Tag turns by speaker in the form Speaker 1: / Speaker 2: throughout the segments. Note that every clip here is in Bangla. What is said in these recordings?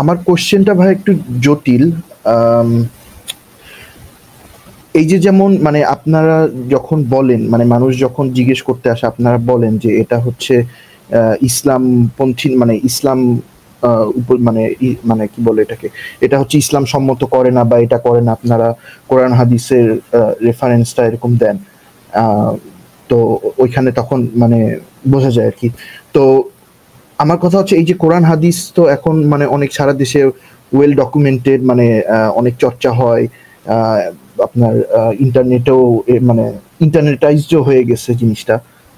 Speaker 1: আমার কোশ্চেনটা ভাই একটু জটিল। আম, এই যে যেমন মানে আপনারা যখন বলেন, মানে মানুষ যখন জিজ্ঞেস করতে আসে আপনারা বলেন যে এটা হচ্ছে ইসলাম পন্থী, মানে ইসলাম মানে মানে কি বলে এটাকে, এটা হচ্ছে ইসলাম সম্মত করে না বা এটা করে না, আপনারা কোরআন হাদিসের রেফারেন্সটা এরকম দেন। আহ, তো ওইখানে তখন মানে বোঝা যায় আর কি। তো আমার কথা হচ্ছে এই যে কোরআন হাদিস তো এখন মানে অনেক সারা দেশে ওয়েল ডকুমেন্টেড, মানে অনেক চর্চা হয়, আহ, আপনার ইন্টারনেটেও মানে ইন্টারনেটাইজড হয়ে গেছে জিনিসটা,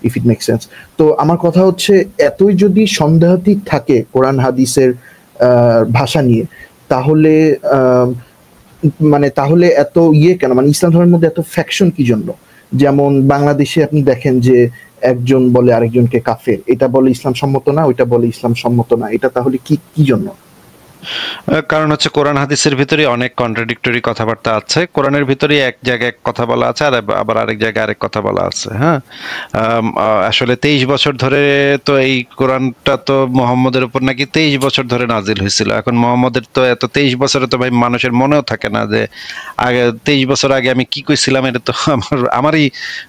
Speaker 1: ইফ ইট মেক সেন্স। তো আমার কথা হচ্ছে এতই যদি সন্দেহাতীত থাকে কোরআন হাদিসের ভাষা নিয়ে, তাহলে মানে তাহলে এত ইয়ে কেন, মানে ইসলাম ধর্মের মধ্যে এত ফ্যাকশন কি জন্য? যেমন বাংলাদেশে আপনি দেখেন যে একজন বলে আরেকজনকে কাফের, এটা বলে ইসলাম সম্মত না, ওইটা বলে ইসলাম সম্মত না, এটা তাহলে কি কি জন্য?
Speaker 2: কারণ হচ্ছে কোরআন হাদিসের ভিতরে অনেক কন্ট্রাডিক্টরি কথাবার্তা আছে। কোরআনের ভিতরে এক জায়গায় এক কথা বলা আছে আর আবার আরেক জায়গায় আরেক কথা বলা আছে। হ্যাঁ, আসলে 23 বছর ধরে তো এই কোরআনটা তো মোহাম্মদের উপর নাকি 23 বছর ধরে নাজিল হয়েছিল। এখন মোহাম্মদের তো এত 23 বছরে তো ভাই মানুষের মনেও থাকে না যে আগে 23 বছর আগে আমি কি কইছিলাম, এটা তো আমারই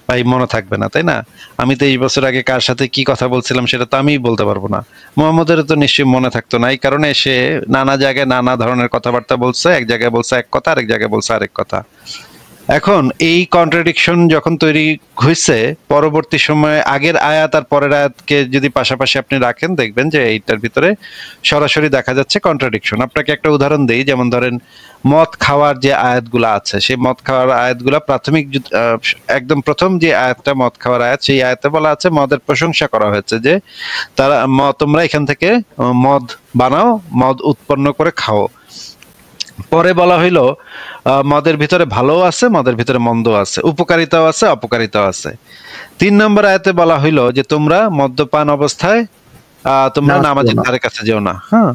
Speaker 2: ভাই মনে থাকবে না, তাই না? আমি 23 বছর আগে কার সাথে কি কথা বলছিলাম সেটা তো আমিই বলতে পারবো না। মোহাম্মদের তো নিশ্চয়ই মনে থাকতো না, এই কারণে সে নানা জায়গায় নানা ধরনের কথাবার্তা বলছে। এক জায়গায় বলছে এক কথা, আরেক জায়গায় বলছে আরেক কথা। এখন এই কন্ট্রাডিকশন যখন তৈরি হয়েছে, পরবর্তী সময়ে আগের আয়াত আর পরের আয়াতকে যদি পাশাপাশি আপনি রাখেন, দেখবেন যে এইটার ভিতরে সরাসরি দেখা যাচ্ছে কন্ট্রাডিকশন। আপনাকে একটা উদাহরণ দেই, যেমন ধরেন মদ খাওয়ার যে আয়াতগুলা আছে, সেই মদ খাওয়ার আয়াতগুলা প্রাথমিক একদম প্রথম যে আয়াতটা মদ খাওয়ার আয়াত, সেই আয়াতে বলা আছে মদের প্রশংসা করা হয়েছে যে তারা তোমরা এখান থেকে মদ বানাও, মদ উৎপন্ন করে খাও। পরে বলা হইলো মদের ভিতরে ভালো আছে, মদের ভিতরে মন্দ আছে, উপকারিতাও আছে, অপকারিতাও আছে। 3 নম্বর আয়াতে বলা হইলো যে তোমরা মদ্যপান অবস্থায় তোমরা নামাজের ধারে কাছে যেও না। হ্যাঁ,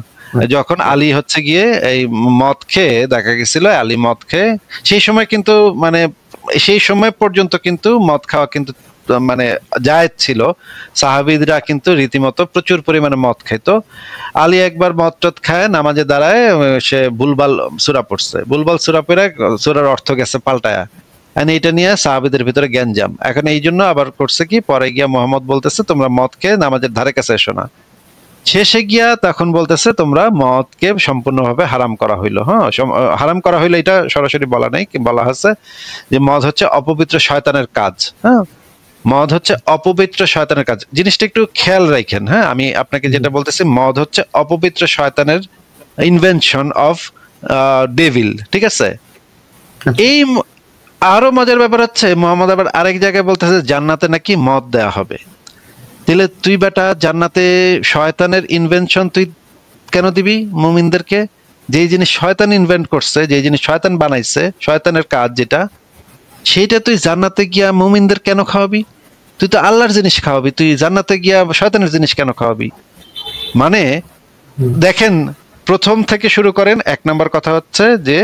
Speaker 2: যখন আলী হচ্ছে গিয়ে এই মদ খেয়ে দেখা গেছিল, আলী মদ খেয়ে সেই সময় কিন্তু মানে সেই সময় পর্যন্ত কিন্তু মদ খাওয়া কিন্তু মানে জায়েজ ছিল। সাহাবীরা কিন্তু রীতিমতো প্রচুর পরিমাণে মদ খাইতো। আলী একবার মদ টদ খায়, নামাজে দাঁড়ায়, সে বুলবাল সূরা পড়ছে, বুলবাল সূরা পড়ে সূরার অর্থ গেছে পাল্টায়া। এইটা নিয়ে সাহাবীদের ভিতরে গ্যাঞ্জাম। এখন এই জন্য আবার করছে কি, পরে গিয়া মোহাম্মদ বলতেছে তোমরা মদ খেয়ে নামাজের ধারে কাছে এসো না। শেষে গিয়া তখন বলতেছে তোমরা মদকে সম্পূর্ণভাবে হারাম করা হইলো। হ্যাঁ, হারাম করা হইলো, এটা সরাসরি বলা নাই, বলা হচ্ছে যে মদ হচ্ছে অপবিত্র শয়তানের কাজ। হ্যাঁ, মদ হচ্ছে অপবিত্র শয়তানের কাজ। জিনিসটা একটু খেয়াল রাখেন। হ্যাঁ, আমি আপনাকে যেটা বলতেছি, মদ হচ্ছে অপবিত্র শয়তানের ইনভেনশন অফ ডেভিল, ঠিক আছে? এই আরো মজার ব্যাপার হচ্ছে মোহাম্মদ আবার আরেক জায়গায় বলতেছে জান্নাতে নাকি মদ দেয়া হবে। তাহলে তুই বেটা জান্নাতে শয়তানের ইনভেনশন তুই কেন দিবি মুমিনদেরকে? যে জিনিস শয়তান ইনভেন্ট করছে, যে জিনিস শয়তান বানাইছে, শয়তানের কাজ যেটা, সেইটা তুই জান্নাতে গিয়া মুমিনদের কেন খাওয়াবি? তুই তো আল্লাহর জিনিস খাওয়াবি, তুই জান্নাতে গিয়া শয়তানের জিনিস কেন খাওয়াবি? মানে দেখেন, প্রথম থেকে শুরু করেন। 1 নম্বর কথা হচ্ছে যে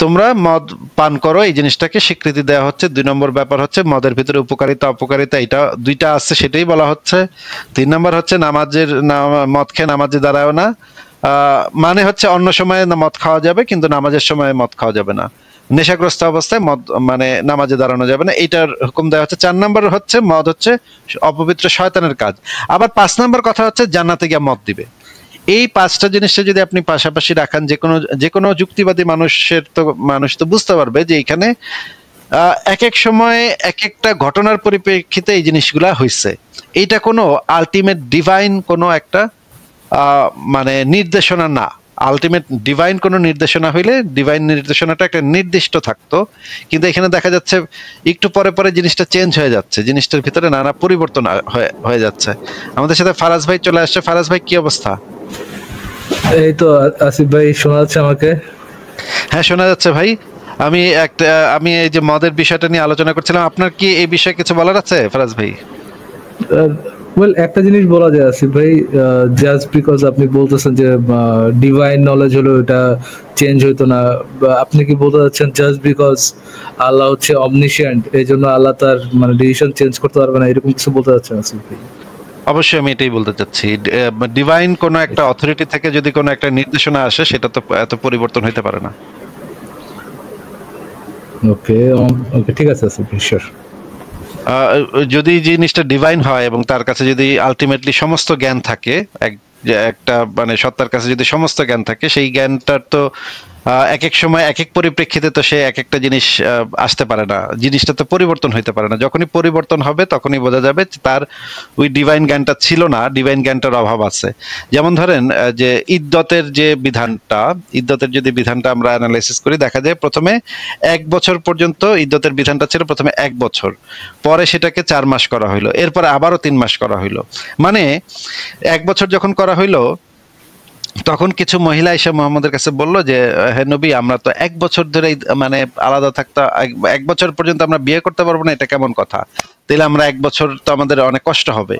Speaker 2: তোমরা মদ পান করো, এই জিনিসটাকে স্বীকৃতি দেওয়া হচ্ছে। 2 নম্বর ব্যাপার হচ্ছে মদের ভিতরে উপকারিতা অপকারিতা, এটা দুইটা আছে, সেটাই বলা হচ্ছে। 3 নম্বর হচ্ছে নামাজের মদ খেয়ে নামাজে দাঁড়াও না, মানে হচ্ছে অন্য সময় মদ খাওয়া যাবে কিন্তু নামাজের সময় মদ খাওয়া যাবে না। নেশাগ্রস্ত অবস্থায় মদ মানে নামাজে দাঁড়ানো যাবে না, এইটার হুকুম দেওয়া হচ্ছে। 4 নম্বর হচ্ছে মদ হচ্ছে অপবিত্র শয়তানের কাজ। আবার 5 নম্বর কথা হচ্ছে জান্নাতে গিয়ে মদ দিবে। এই 5টা জিনিসটা যদি আপনি পাশাপাশি রাখেন, যে কোনো যুক্তিবাদী মানুষ তো বুঝতে পারবে যে এখানে এক এক সময়ে এক একটা ঘটনার পরিপ্রেক্ষিতে এই জিনিসগুলা হয়েছে। এইটা কোনো আলটিমেট ডিভাইন কোনো একটা মানে নির্দেশনা না। আলটিমেট ডিভাইন কোনো নির্দেশনা হইলে ডিভাইন নির্দেশনাটা একটা নির্দিষ্ট থাকতো, কিন্তু এখানে দেখা যাচ্ছে একটু পরে পরে জিনিসটা চেঞ্জ হয়ে যাচ্ছে, জিনিসটার ভিতরে নানা পরিবর্তন হয়ে যাচ্ছে। আমাদের সাথে ফারাজ ভাই চলে আসছে। ফারাজ ভাই, কি অবস্থা?
Speaker 3: এই তো আসিফ ভাই, শোনা যাচ্ছে আমাকে?
Speaker 2: হ্যাঁ, শোনা যাচ্ছে ভাই। আমি এই যে মদের বিষয়টা নিয়ে আলোচনা করছিলাম, আপনার কি এই বিষয়ে কিছু বলার আছে ফারাজ ভাই?
Speaker 3: ওয়েল, একটা জিনিস বলা যায় আসিফ ভাই, জাস্ট বিকজ আপনি বলতেছেন যে ডিভাইন নলেজ হলো এটা চেঞ্জ হইতো না, আপনি কি বলতে চাচ্ছেন জাস্ট বিকজ আল্লাহ হচ্ছে অমনিশিয়েন্ট এই জন্য আল্লাহ তার মানে ডিসিশন চেঞ্জ করতে পারবে না, এরকম কিছু বলতে চাচ্ছেন আসিফ ভাই?
Speaker 2: অবশ্যই আমি এটাই বলতে চাচ্ছি, ডিভাইন কোনো একটা অথরিটি থেকে যদি কোনো একটা নির্দেশনা আসে সেটা তো এত পরিবর্তন হইতে পারে না।
Speaker 3: ওকে ওকে, ঠিক আছে শিওর।
Speaker 2: যদি জিনিসটা ডিভাইন হয় এবং তার কাছে যদি আলটিমেটলি সমস্ত জ্ঞান থাকে, একটা মানে সত্তার কাছে যদি সমস্ত জ্ঞান থাকে, সেই জ্ঞানটার তো এক এক সময় এক এক পরিপ্রেক্ষিতে তো সে এক একটা জিনিস আসতে পারে না, জিনিসটা তো পরিবর্তন হইতে পারে না। যখনই পরিবর্তন হবে তখনই বোঝা যাবে তার ওই ডিভাইন জ্ঞানটা ছিল না, ডিভাইন জ্ঞানটার অভাব আছে। যেমন ধরেন যে ইদ্দতের যে বিধানটা, ইদ্দতের যদি বিধানটা আমরা অ্যানালাইসিস করি, দেখা যায় প্রথমে 1 বছর পর্যন্ত ইদ্দতের বিধানটা ছিল, প্রথমে 1 বছর, পরে সেটাকে 4 মাস করা হইলো, এরপরে আবারও 3 মাস করা হইলো। মানে 1 বছর যখন করা হইলো তখন কিছু মহিলা এসে মুহাম্মদের কাছে বলল যে হে নবী, আমরা তো 1 বছর ধরে মানে আলাদা থাকতে, 1 বছর পর্যন্ত আমরা বিয়ে করতে পারবো না, এটা কেমন কথা? তাহলে আমরা 1 বছর তো আমাদের অনেক কষ্ট হবে।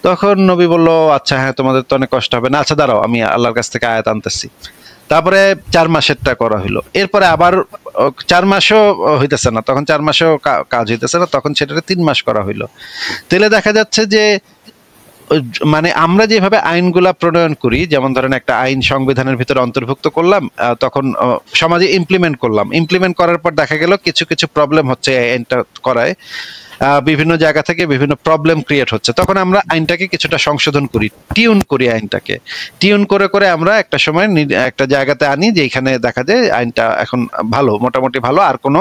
Speaker 2: তখন নবী বলল আচ্ছা হ্যাঁ, তোমাদের তো অনেক কষ্ট হবে না, আচ্ছা দাঁড়াও আমি আল্লাহর কাছ থেকে আয়াত আনতেছি। তারপরে 4 মাসেরটা করা হইলো, এরপরে আবার 4 মাসও হইতেছে না, তখন 4 মাসেও কাজ হইতেছে না, তখন সেটাকে 3 মাস করা হইলো। তাহলে দেখা যাচ্ছে যে মানে আমরা যেভাবে আইনগুলা প্রণয়ন করি, যেমন ধরেন একটা আইন সংবিধানের ভিতরে অন্তর্ভুক্ত করলাম, তখন সমাজে ইমপ্লিমেন্ট করার পর দেখা গেল কিছু কিছু প্রবলেম হচ্ছে এই আইনটা করায়, বিভিন্ন জায়গা থেকে বিভিন্ন প্রবলেম ক্রিয়েট হচ্ছে, তখন আমরা আইনটাকে কিছুটা সংশোধন করি, টিউন করি, আইনটাকে টিউন করে করে আমরা একটা সময় একটা জায়গাতে আনি যে এখানে দেখা যায় আইনটা এখন ভালো, মোটামুটি ভালো, আর কোনো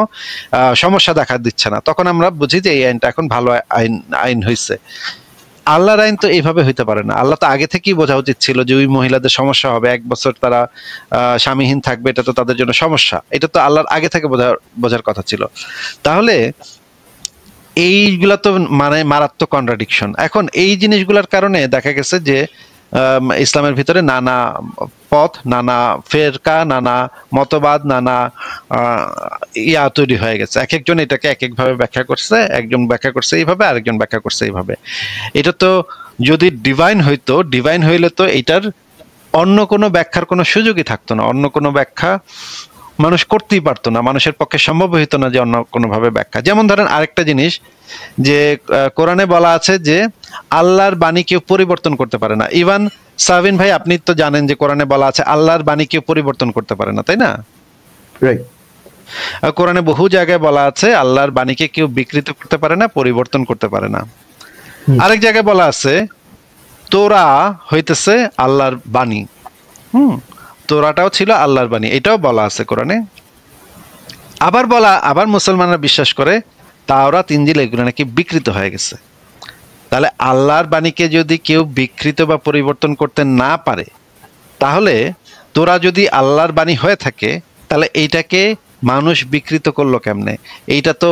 Speaker 2: সমস্যা দেখা দিচ্ছে না, তখন আমরা বুঝি যে এই আইনটা এখন ভালো আইন হয়েছে। আল্লাহর আইন তো এইভাবে হইতে পারে না। আল্লাহ তো আগে থেকেই বোঝা উচিত ছিল যে ওই মহিলাদের সমস্যা হবে, 1 বছর তারা স্বামীহীন থাকবে, এটা তো তাদের জন্য সমস্যা, এটা তো আল্লাহর আগে থেকে বোঝার কথা ছিল। তাহলে এইগুলা তো মানে মারাত্মক কন্ট্রাডিকশন। এখন এই জিনিসগুলোর কারণে দেখা গেছে যে ইসলামের ভিতরে নানা পথ, নানা ফেরকা, নানা মতবাদ, নানা ইয়া তৈরি হয়ে গেছে। এক একজন এটাকে এক একভাবে ব্যাখ্যা করছে, একজন ব্যাখ্যা করছে এইভাবে, আরেকজন ব্যাখ্যা করছে এইভাবে। এটা তো যদি ডিভাইন হইতো, ডিভাইন হইলে তো এটার অন্য কোনো ব্যাখ্যার কোনো সুযোগই থাকতো না, অন্য কোনো ব্যাখ্যা মানুষ করতেই পারতো না, মানুষের পক্ষে সম্ভব হইতো না যে অন্য কোনোভাবে ব্যাখ্যা। যেমন ধরেন আরেকটা জিনিস, যে কোরআনে বলা আছে যে আল্লাহর বাণী কেউ পরিবর্তন করতে পারে না। ইভান সাবিন ভাই, আপনি তো জানেন যে কোরআনে বলা আছে আল্লাহর বাণী কেউ পরিবর্তন করতে পারে না, তাই না?
Speaker 1: রাইট।
Speaker 2: কোরআনে বহু জায়গায় বলা আছে আল্লাহর বাণীকে কেউ বিকৃত করতে পারে না, পরিবর্তন করতে পারে না। আরেক জায়গায় বলা আছে তোরা হইতেছে আল্লাহর বাণী, তোরাটাও ছিল আল্লাহর বাণী, এটাও বলা আছে কোরআনে। আবার মুসলমানরা বিশ্বাস করে তাওরাত, ইনজিল এগুলো নাকি বিকৃত হয়ে গেছে। তাহলে আল্লাহর বাণীকে যদি কেউ বিকৃত বা পরিবর্তন করতে না পারে, তাহলে তোরা যদি আল্লাহর বাণী হয়ে থাকে, তাহলে এইটাকে মানুষ বিকৃত করলো কেমনে? এইটা তো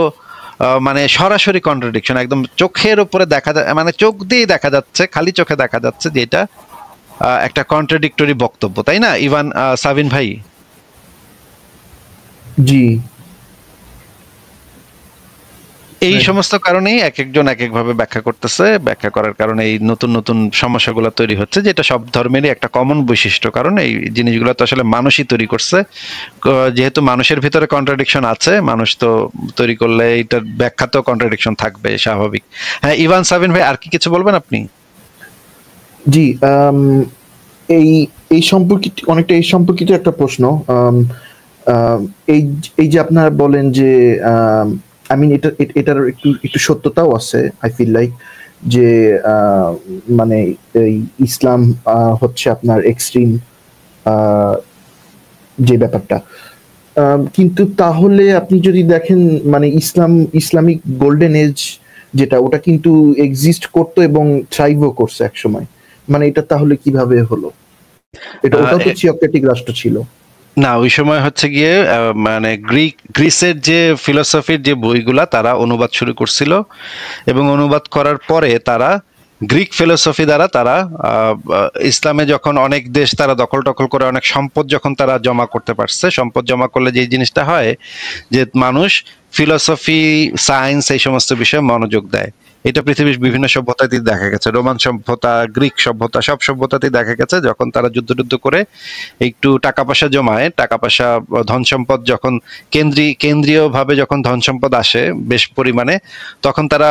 Speaker 2: মানে সরাসরি কন্ট্রাডিকশন, একদম চোখের উপরে দেখা যায়, মানে চোখ দিয়ে দেখা যাচ্ছে, খালি চোখে দেখা যাচ্ছে যে এটা একটা কন্ট্রাডিক্টরি বক্তব্য, তাই না ইভান সাবিন ভাই?
Speaker 1: জি।
Speaker 2: এই সমস্ত কারণেই এক একজন এক একভাবে ব্যাখ্যা করতেছে, ব্যাখ্যা করার কারণে এই নতুন নতুন সমস্যাগুলো তৈরি হচ্ছে, যেটা সব ধর্মেরই একটা কমন বৈশিষ্ট্য। কারণ এই জিনিসগুলো তো আসলে মানুষই তৈরি করছে, যেহেতু মানুষের ভিতরে কন্ট্রাডিকশন আছে, মানুষ তো তৈরি করলে এটার ব্যাখ্যাতেও কন্ট্রাডিকশন থাকবে, স্বাভাবিক। হ্যাঁ ইভান সাবিন ভাই, আর কি কিছু বলবেন আপনি?
Speaker 1: জি, এই সম্পর্কিত অনেকটা এই সম্পর্কিত একটা প্রশ্ন। এই যে আপনারা বলেন যে আই মিন এটার একটু সত্যতাও আছে। আই ফিল লাইক যে মানে এই ইসলাম হচ্ছে আপনার এক্সট্রিম যে ব্যাপারটা, কিন্তু তাহলে আপনি যদি দেখেন মানে ইসলামিক গোল্ডেন এজ যেটা, ওটা কিন্তু এক্সিস্ট করতো এবং থ্রাইভও করছে এক সময়। মানে এটা তাহলে কিভাবে হলো? ওটাও তো থিওক্রেটিক রাষ্ট্র ছিল
Speaker 2: না, ওই সময় হচ্ছে গিয়ে মানে গ্রিসের যে ফিলোসফির যে বইগুলা তারা অনুবাদ শুরু করছিল, এবং অনুবাদ করার পরে তারা গ্রিক ফিলোসফি দ্বারা তারা ইসলামে যখন অনেক দেশ তারা দখল করে অনেক সম্পদ যখন তারা জমা করতে পারছে, সম্পদ জমা করলে যে জিনিসটা হয় যে মানুষ ফিলোসফি, সায়েন্স এই সমস্ত বিষয়ে মনোযোগ দেয়। এটা পৃথিবীর বিভিন্ন সভ্যতাতেই দেখা গেছে, রোমান সভ্যতা, গ্রিক সভ্যতা, সব সভ্যতাতেই দেখা গেছে যখন তারা যুদ্ধ করে একটু টাকা পয়সা জমায়, টাকা পয়সা ধন সম্পদ যখন কেন্দ্রীয়ভাবে যখন ধন সম্পদ আসে বেশ পরিমাণে, তখন তারা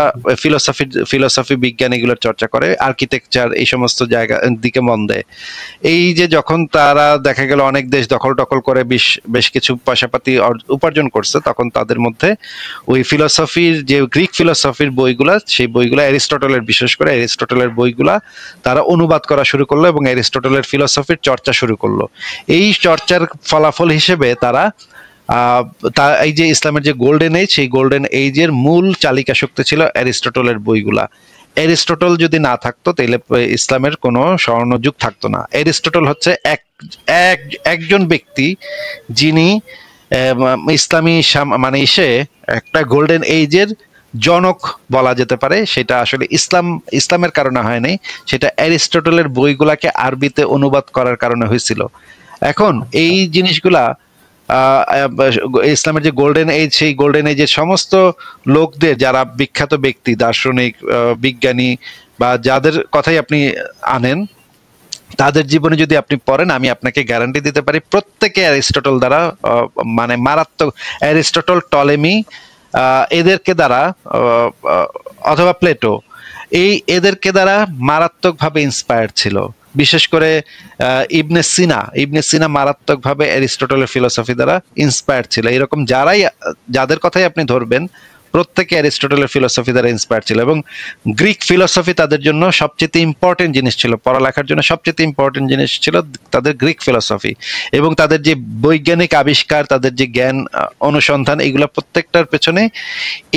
Speaker 2: ফিলোসফি বিজ্ঞান এগুলোর চর্চা করে, আর্কিটেকচার এই সমস্ত জায়গা দিকে মন দেয়। এই যে যখন তারা দেখা গেল অনেক দেশ দখল করে বেশ কিছু পয়সাপাতি উপার্জন করছে, তখন তাদের মধ্যে ওই ফিলোসফির যে গ্রিক ফিলোসফির বইগুলা, সেই বইগুলা অ্যারিস্টটলের, বিশেষ করে অ্যারিস্টটলের বইগুলা তারা অনুবাদ করা শুরু করলো এবং অ্যারিস্টটলের ফিলোসফির চর্চা শুরু করলো। এই চর্চার ফলাফল হিসেবে তারা এই যে ইসলামের যে গোল্ডেন এজ, সেই গোল্ডেন এজের মূল চালিকা শক্তি ছিল অ্যারিস্টটলের বইগুলা। অ্যারিস্টটল যদি না থাকতো তাহলে ইসলামের কোনো স্বর্ণযুগ থাকতো না। অ্যারিস্টটল হচ্ছে একজন ব্যক্তি যিনি ইসলামী মানে একটা গোল্ডেন এজের জনক বলা যেতে পারে। সেটা আসলে ইসলামের কারণে হয় নাই, সেটা অ্যারিস্টটলের বইগুলাকে আরবিতে অনুবাদ করার কারণে হয়েছিল। এখন এই জিনিসগুলা ইসলামের যে গোল্ডেন এজ, সেই গোল্ডেন এজের সমস্ত লোকদের, যারা বিখ্যাত ব্যক্তি, দার্শনিক, বিজ্ঞানী বা যাদের কথাই আপনি আনেন, তাদের জীবনে যদি আপনি পড়েন, আমি আপনাকে গ্যারান্টি দিতে পারি প্রত্যেকে অ্যারিস্টটল দ্বারা মানে মারাত্মক, অ্যারিস্টটল, টলেমি এদেরকে দ্বারা অথবা প্লেটো, এদেরকে দ্বারা মারাত্মকভাবে ইন্সপায়ার্ড ছিল। বিশেষ করে ইবনে সিনা মারাত্মকভাবে অ্যারিস্টটলের ফিলোসফি দ্বারা ইন্সপায়ার্ড ছিল। এরকম যাদের কথাই আপনি ধরবেন প্রত্যেকে অ্যারিস্টটলের ফিলোসফি দ্বারা ইন্সপায়ার্ড ছিল। এবং গ্রিক ফিলোসফি তাদের জন্য সবচেয়ে ইম্পর্টেন্ট জিনিস ছিল, পড়ালেখার জন্য সবচেয়ে ইম্পর্টেন্ট জিনিস ছিল তাদের গ্রিক ফিলোসফি। এবং তাদের যে বৈজ্ঞানিক আবিষ্কার, তাদের যে জ্ঞান অনুসন্ধান, এগুলো প্রত্যেকটার পেছনে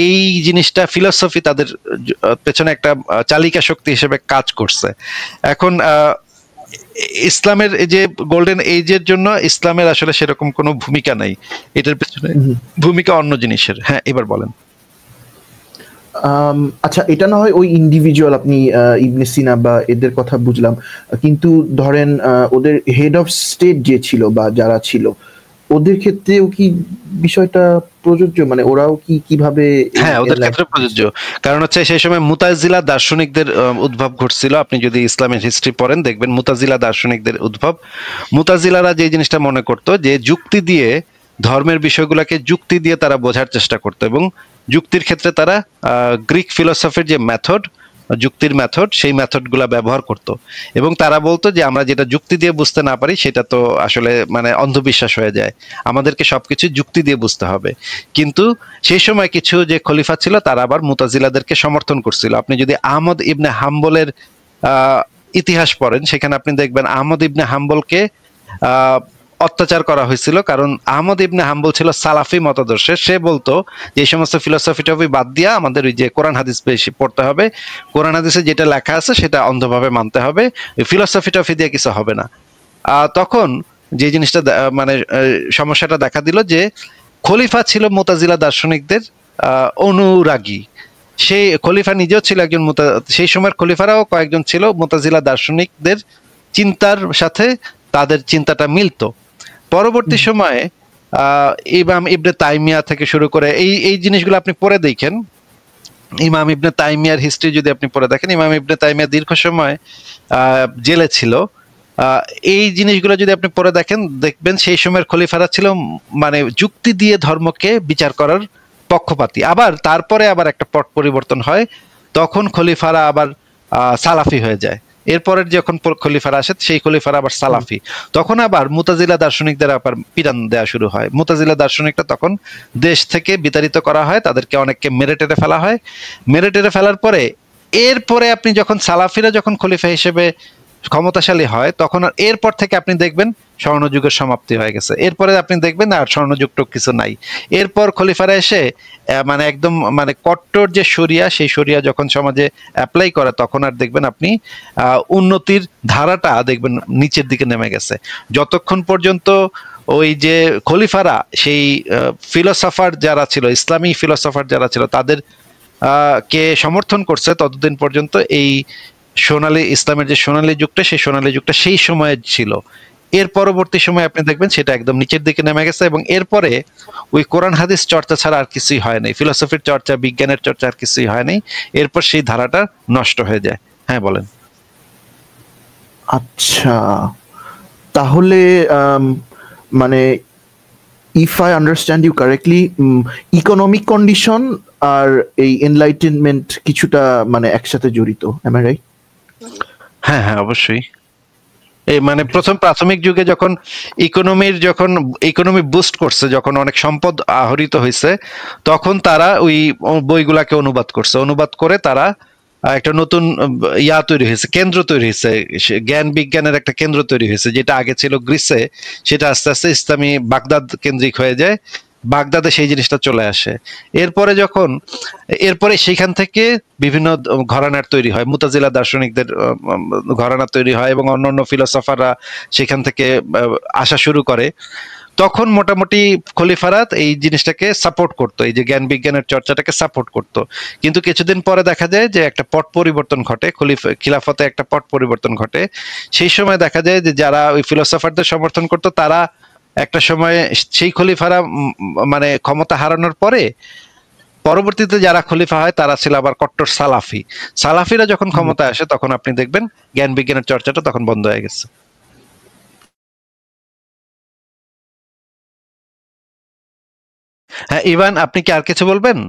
Speaker 2: এই জিনিসটা, ফিলোসফি তাদের পেছনে একটা চালিকা শক্তি হিসেবে কাজ করছে। এখন ইসলামের যে গোল্ডেন এজের জন্য ইসলামের আসলে সেরকম কোনো ভূমিকা নাই, এটার পেছনে ভূমিকা অন্য জিনিসের। হ্যাঁ, এবার বলেন।
Speaker 1: আচ্ছা, এটা না হয় ওই ইন্ডিভিজুয়াল, আপনি ইবনে সিনা বা এদের কথা বুঝলাম, কিন্তু ধরেন ওদের হেড অফ স্টেট যে ছিল বা যারা ছিল, ওদের ক্ষেত্রেও কি বিষয়টা প্রযোজ্য? মানে ওরাও কিভাবে?
Speaker 2: হ্যাঁ, ওদের ক্ষেত্রে প্রযোজ্য। কারণ হচ্ছে সেই সময় মুতাজিলা দার্শনিকদের উদ্ভব ঘটছিল। আপনি যদি ইসলামের হিস্ট্রি পড়েন দেখবেন মুতাজিলা দার্শনিকদের উদ্ভব। মুতাজিলারা যে জিনিসটা মনে করতো যে যুক্তি দিয়ে, ধর্মের বিষয়গুলোকে যুক্তি দিয়ে তারা বোঝার চেষ্টা করতো, এবং যুক্তির ক্ষেত্রে তারা গ্রিক ফিলোসফির যে যুক্তির মেথড, সেই মেথডগুলা ব্যবহার করত। এবং তারা বলতো যে আমরা যেটা যুক্তি দিয়ে বুঝতে না পারি সেটা তো আসলে মানে অন্ধবিশ্বাস হয়ে যায়, আমাদেরকে সবকিছু যুক্তি দিয়ে বুঝতে হবে। কিন্তু সেই সময় কিছু যে খলিফা ছিল তারা আবার মুতাজিলাদেরকে সমর্থন করছিল। আপনি যদি আহমদ ইবনে হাম্বলের ইতিহাস পড়েন, সেখানে আপনি দেখবেন আহমদ ইবনে হাম্বলকে অত্যাচার করা হয়েছিল, কারণ আহমদ ইবনে হাম্বল ছিল সালাফি মতাদর্শের। সে বলতো যে এই সমস্ত ফিলোসফি টফি বাদ দিয়া আমাদের ওই যে কোরআন হাদিস বেশি পড়তে হবে, কোরআন হাদিসে যেটা লেখা আছে সেটা অন্ধভাবে মানতে হবে, ফিলোসফি টফি দিয়ে কিছু হবে না। তখন যে জিনিসটা মানে সমস্যাটা দেখা দিল যে খলিফা ছিল মুতাজিলা দার্শনিকদের অনুরাগী। সেই খলিফা নিজেও ছিল একজন সেই সময়ের খলিফারাও কয়েকজন ছিল মুতাজিলা দার্শনিকদের চিন্তার সাথে, তাদের চিন্তাটা মিলতো। পরবর্তী সময়ে ইমাম ইবনে তাইমিয়া থেকে শুরু করে এই জিনিসগুলো আপনি পড়ে দেখেন, ইমাম ইবনে তাইমিয়ার হিস্ট্রি যদি আপনি পড়ে দেখেন, ইমাম ইবনে তাইমিয়া দীর্ঘ সময় জেলে ছিল। এই জিনিসগুলো যদি আপনি পড়ে দেখবেন সেই সময়ের খলিফারা ছিল মানে যুক্তি দিয়ে ধর্মকে বিচার করার পক্ষপাতী। আবার তারপরে আবার একটা পট পরিবর্তন হয়, তখন খলিফারা আবার সালাফি হয়ে যায়। এরপরের যখন খলিফারা আসে সেই খলিফারা আবার সালাফি, তখন আবার মুতাজিলা দার্শনিকদের আবার পিটান দেওয়া শুরু হয়। মুতাজিলা দার্শনিকটা তখন দেশ থেকে বিতাড়িত করা হয়, তাদেরকে অনেককে মেরে টেরে ফেলা হয়। মেরে টেরে ফেলার পরে এরপরে আপনি যখন সালাফিরা যখন খলিফা হিসেবে ক্ষমতাশালী হয়, তখন এরপর থেকে আপনি দেখবেন স্বর্ণযুগের সমাপ্তি হয়ে গেছে। এরপরে আপনি দেখবেন আর স্বর্ণযুগটা কিছু নাই। এরপর খলিফারা এসে মানে একদম মানে কট্টর যে শরিয়া, সেই শরিয়া যখন সমাজে অ্যাপ্লাই করে, তখন আর দেখবেন আপনি উন্নতির ধারাটা দেখবেন নিচের দিকে নেমে গেছে। যতক্ষণ পর্যন্ত ওই যে খলিফারা সেই ফিলোসফার যারা ছিল, ইসলামী ফিলোসফার যারা ছিল, তাদের কে সমর্থন করছে, ততদিন পর্যন্ত এই সোনালী ইসলামের যে সোনালী যুগটা, সেই সোনালী যুগটা সেই সময়ে ছিল। এর পরবর্তী সময় আপনি দেখবেন সেটা একদম নিচের দিকে নেমে গেছে, এবং এরপরে ওই কোরআন হাদিস চর্চা ছাড়া আর কিছুই হয় নাই, ফিলোসফির চর্চা, বিজ্ঞানের চর্চা আর কিছুই হয় নাই। এরপর সেই ধারাটা নষ্ট হয়ে যায়। হ্যাঁ বলেন।
Speaker 1: আচ্ছা, তাহলে মানে if I understand you correctly, economic condition আর এই এনলাইটেনমেন্ট কিছুটা মানে একসাথে জড়িত, এম আই রাইট?
Speaker 2: হ্যাঁ হ্যাঁ, অবশ্যই। এই মানে প্রথম প্রাথমিক যুগে যখন ইকোনমি বুস্ট করছে, যখন অনেক সম্পদ আহরিত হয়েছে, তখন তারা ওই বইগুলাকে অনুবাদ করে তারা একটা নতুন তৈরি হয়েছে, কেন্দ্র তৈরি হয়েছে, জ্ঞান বিজ্ঞানের একটা কেন্দ্র তৈরি হয়েছে, যেটা আগে ছিল গ্রিসে, সেটা আস্তে আস্তে ইসলামী বাগদাদ কেন্দ্রিক হয়ে যায়, বাগদাদে সেই জিনিসটা চলে আসে। এরপরে সেইখান থেকে বিভিন্ন ঘরানার তৈরি হয়, মুতাজিলা দার্শনিকদের ঘরানা তৈরি হয়, এবং অন্যান্য ফিলোসফাররা সেখান থেকে আসা শুরু করে। তখন মোটামুটি খলিফারা এই জিনিসটাকে সাপোর্ট করতো, এই যে জ্ঞান বিজ্ঞানের চর্চাটাকে সাপোর্ট করতো। কিন্তু কিছুদিন পরে দেখা যায় যে একটা পট পরিবর্তন ঘটে, খিলাফতে একটা পট পরিবর্তন ঘটে। সেই সময় দেখা যায় যে যারা ওই ফিলোসফারদের সমর্থন করতো, তারা একটা সময় সেই খলিফারা মানে ক্ষমতা হারানোর পরে পরবর্তীতে যারা খলিফা হয় তারা ছিল আবার কট্টর সালাফিরা যখন ক্ষমতায় আসে, তখন আপনি দেখবেন জ্ঞান বিজ্ঞানের চর্চাটা তখন বন্ধ হয়ে গেছে। হ্যাঁ ইভান, আপনি কি আর কিছু বলবেন?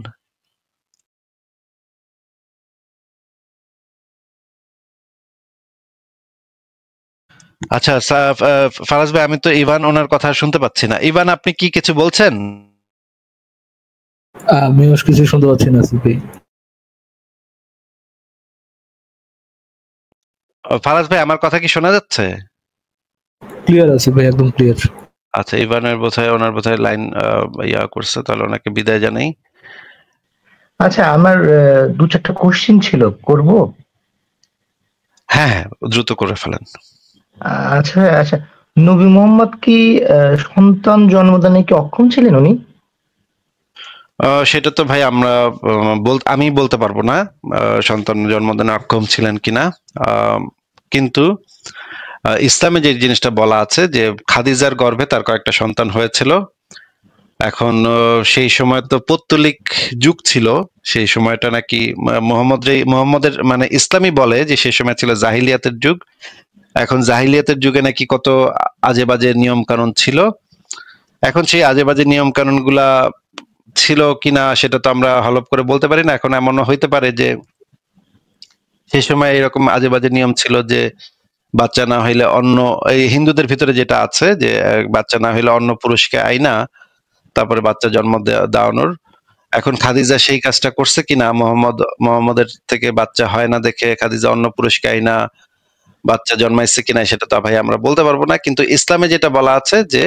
Speaker 2: আচ্ছা ফারাজ ভাই, আমি তো ইভান ওনার কথা শুনতে পাচ্ছি না। ইভান, আপনি কি কিছু বলছেন?
Speaker 3: আমিও কিছু শুনতে পাচ্ছি না ভাই।
Speaker 2: ফারাজ ভাই, আমার কথা কি শোনা যাচ্ছে?
Speaker 3: ক্লিয়ার আছে ভাই, একদম ক্লিয়ার।
Speaker 2: আচ্ছা, ওনার বোধহয় লাইন করছে, তাহলে ওনাকে বিদায় জানাই।
Speaker 4: আচ্ছা, আমার দু চারটা কোশ্চেন ছিল, করব?
Speaker 2: হ্যাঁ হ্যাঁ, দ্রুত করে ফেলেন।
Speaker 4: আচ্ছা আচ্ছা, নবী মোহাম্মদ কি সন্তান জন্মদানে কি অক্ষম ছিলেন উনি?
Speaker 2: সেটা তো ভাই আমি বলতে পারবো না সন্তান জন্মদানে অক্ষম ছিলেন কিনা, কিন্তু ইসলামে যে জিনিসটা বলা আছে যে খাদিজার গর্ভে তার কয়েকটা সন্তান হয়েছিল। এখন সেই সময় তো পৌত্তলিক যুগ ছিল, সেই সময়টা নাকি মোহাম্মদের মানে ইসলামী বলে যে সেই সময় ছিল জাহিলিয়াতের যুগ। এখন জাহিলিয়াতের যুগে নাকি কত আজে বাজে নিয়ম কানুন ছিল। এখন সেই আজে বাজে নিয়ম কানুন গুলা ছিল কিনা সেটা তো আমরা হলপ করে বলতে পারি না। এখন এমনও হইতে পারে যে সেই সময় এরকম আজে বাজে নিয়ম ছিল যে বাচ্চা না হইলে এই হিন্দুদের ভিতরে যেটা আছে যে বাচ্চা না হইলে অন্য পুরুষকে আইনা তারপরে বাচ্চা জন্ম দেওয়ানোর। এখন খাদিজা সেই কাজটা করছে কিনা, মোহাম্মদের থেকে বাচ্চা হয় না দেখে খাদিজা অন্য পুরুষকে আইনা বাচ্চা জন্মাইছে কিনা সেটা তো ভাই আমরা বলতে পারবো না। কিন্তু ইসলামে যেটা বলা আছে যে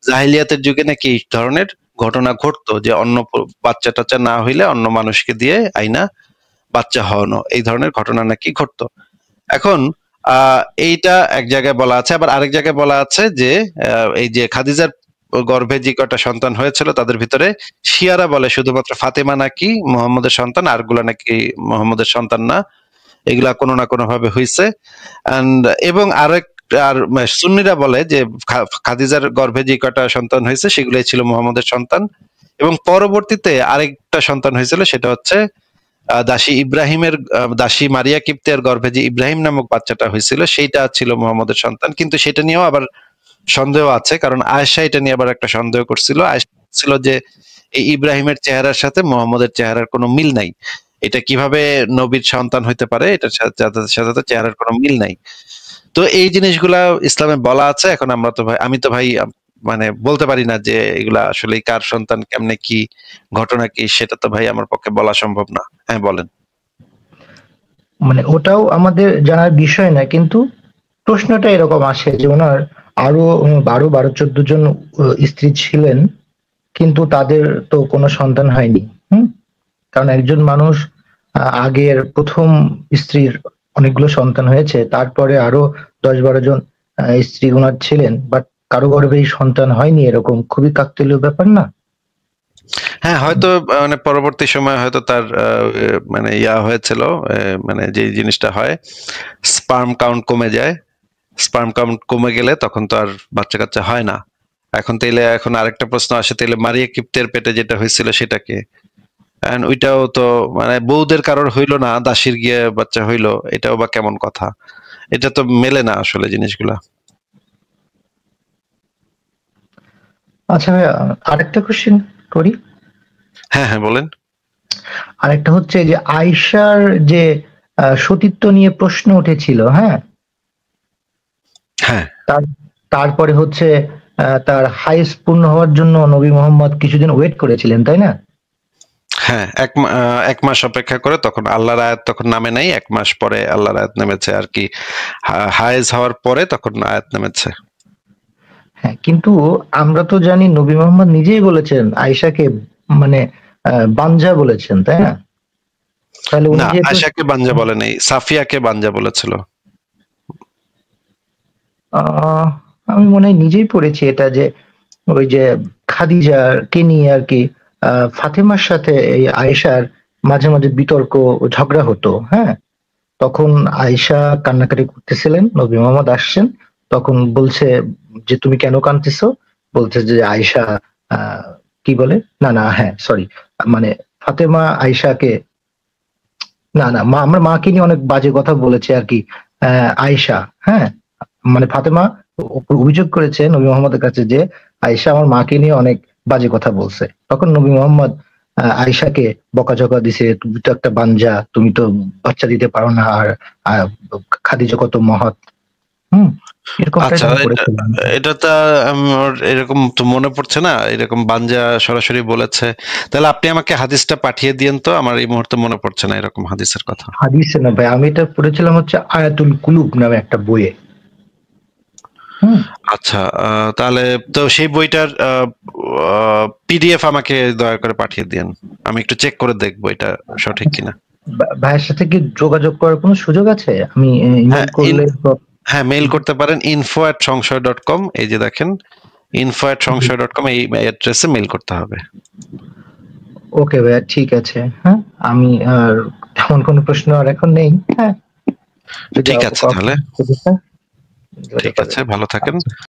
Speaker 2: জাহিলিয়াতের যুগে নাকি এই ধরনের ঘটনা ঘটতো, যে অন্য বাচ্চা টাচ্চা না হইলে অন্য মানুষকে দিয়ে আইনা বাচ্চা হওয়ানো, এই ধরনের ঘটনা নাকি ঘটতো। এখন এইটা এক জায়গায় বলা আছে, আবার আরেক জায়গায় বলা আছে যে এই যে খাদিজার গর্ভে যে কটা সন্তান হয়েছিল তাদের ভিতরে শিয়ারা বলে শুধুমাত্র ফাতেমা নাকি মোহাম্মদের সন্তান, আরগুলা নাকি মোহাম্মদের সন্তান না। এগুলা কোনো না কোনো ভাবে হইছে। এবং আর সুন্নিরা বলে যে খাদিজার গর্ভে যে কটা সন্তান হয়েছে সেগুলোই ছিল মোহাম্মদের সন্তান, এবং পরবর্তীতে আরেকটা সন্তান হয়েছিল, সেটা হচ্ছে দাসী মারিয়া কিপ্তের গর্ভে যে ইব্রাহিম নামক বাচ্চাটা হয়েছিল সেইটা ছিল মোহাম্মদের সন্তান। কিন্তু সেটা নিয়েও আবার সন্দেহ আছে, কারণ আয়েশা এটা নিয়ে আবার একটা সন্দেহ করছিল। আয়েশা ছিল যে এই ইব্রাহিমের চেহারার সাথে মোহাম্মদের চেহারার কোনো মিল নাই, এটা কিভাবে নবীর সন্তান হইতে পারে, এটার সাথে চেহারার কোনো মিল নাই। তো এই জিনিসগুলা ইসলামে বলা আছে। এখন আমি তো ভাই মানে বলতে পারি না যে এগুলা আসলে কার সন্তান, কেমনে কি ঘটনা কি, সেটা তো ভাই আমার পক্ষে বলা সম্ভব না। হ্যাঁ বলেন।
Speaker 4: মানে ওটাও আমাদের জানার বিষয় না, কিন্তু প্রশ্নটা এরকম আসে যে ওনার আরো 12 14 জন স্ত্রী ছিলেন, কিন্তু তাদের তো কোনো সন্তান হয়নি। কারণ একজন মানুষ আগের প্রথম স্ত্রীর অনেকগুলো সন্তান হয়েছে, তারপরে আরো 10-12 জন স্ত্রী ওনার ছিলেন, বাট কারো গর্ভেই সন্তান হয়নি, এরকম খুবই কাকতালীয় ব্যাপার না?
Speaker 2: হ্যাঁ, হয়তো মানে পরবর্তী সময় হয়তো তার মানে হয়েছিল, মানে যে জিনিসটা হয় স্পার্ম কাউন্ট কমে যায়, স্পার্ম কাউন্ট কমে গেলে তখন তো আর বাচ্চা কাচ্চা হয় না। এখন আরেকটা প্রশ্ন আসে, তাহলে মারিয়া কিপ্তের পেটে যেটা হয়েছিল সেটাকে, ওইটাও তো মানে বউদের কারোর হইলো না, দাসীর গিয়ে বাচ্চা হইলো, এটাও বা কেমন কথা? এটা তো মেলে না আসলে জিনিসগুলা।
Speaker 4: আচ্ছা ভাইয়া, আরেকটা কোশ্চেন করি।
Speaker 2: হ্যাঁ হ্যাঁ বলেন।
Speaker 4: আরেকটা হচ্ছে যে আয়েশার যে সতীত্ব নিয়ে প্রশ্ন উঠেছিল, হ্যাঁ,
Speaker 2: হ্যাঁ
Speaker 4: তারপরে হচ্ছে তার হাইস পূর্ণ হওয়ার জন্য নবী মোহাম্মদ কিছুদিন ওয়েট করেছিলেন, তাই না?
Speaker 2: হ্যাঁ, এক মাস অপেক্ষা করে, তখন আল্লাহর আয়াত তখন নামে নাই, 1 মাস পরে আল্লাহর আয়াত নেমেছে আর কি, হায়েজ হওয়ার পরে তখন আয়াত নেমেছে।
Speaker 4: হ্যাঁ, কিন্তু আমরা তো জানি নবী মোহাম্মদ নিজেই বলেছেন আয়েশাকে মানে বাঞ্জা বলেছেন, তাই না? তাহলে উনি
Speaker 2: না,
Speaker 4: যেহেতু
Speaker 2: আয়েশাকে বাঞ্জা বলে নাই, সাফিয়াকে বাঞ্জা বলেছিল।
Speaker 4: আমি মনে হয় নিজেই পড়েছি এটা, যে ওই যে খাদিজাকে নিয়ে আর কি ফাতেমার সাথে এই আয়েশার মাঝে মাঝে বিতর্ক ও ঝগড়া হতো, হ্যাঁ। তখন আয়েশা কান্নাকাটি করতেছিলেন, নবী মোহাম্মদ আসছেন, তখন বলছে যে তুমি কেন কাঁদতেছো? বলছে যে আয়েশা কি বলে, না না হ্যাঁ সরি, মানে ফাতেমা আয়েশাকে, না না মা, আমার মাকে নিয়ে অনেক বাজে কথা বলেছে আর কি আয়েশা, হ্যাঁ, মানে ফাতেমা অভিযোগ করেছে নবী মোহাম্মদের কাছে যে আয়েশা আমার মাকে নিয়ে অনেক বাজে কথা বলছে। তখন নবী মোহাম্মদ আয়েশাকে বকাঝকা দিছে, তুমি তো একটা বাঞ্জা, তুমি তো বাচ্চা দিতে পারো না, আর খাদিজা কত মহৎ, এরকম
Speaker 2: আচ্ছা,
Speaker 4: টাইপের করেছিলাম।
Speaker 2: এটা তো আমার এরকম তো মনে পড়ছে না এরকম বাঞ্জা সরাসরি বলেছে। তাহলে আপনি আমাকে হাদিসটা পাঠিয়ে দিয়েন তো, আমার এই মুহূর্তে মনে পড়ছে না এরকম হাদিসের কথা।
Speaker 4: হাদিসে না ভাই, আমি এটা পড়েছিলাম হচ্ছে আয়াতুল কুলুব নামে একটা বইয়ে।
Speaker 2: আচ্ছা, তাহলে তো সেই বইটার পিডিএফ আমাকে দয়া করে পাঠিয়ে দিন, আমি একটু চেক করে দেখবো এটা সঠিক কিনা।
Speaker 4: ভাইয়ের সাথে কি যোগাযোগ করার কোনো সুযোগ আছে? আমি ইমেল করলে
Speaker 2: হ্যাঁ, মেইল করতে পারেন info@সংশয়.com, এই যে দেখেন info@সংশয়.com, এই অ্যাড্রেসে মেইল করতে হবে।
Speaker 4: ওকে ভাইয়া, ঠিক আছে। হ্যাঁ, আমি আর তেমন কোনো প্রশ্ন আর এখন নেই। হ্যাঁ,
Speaker 2: ঠিক আছে তাহলে, ঠিক আছে, ভালো থাকেন।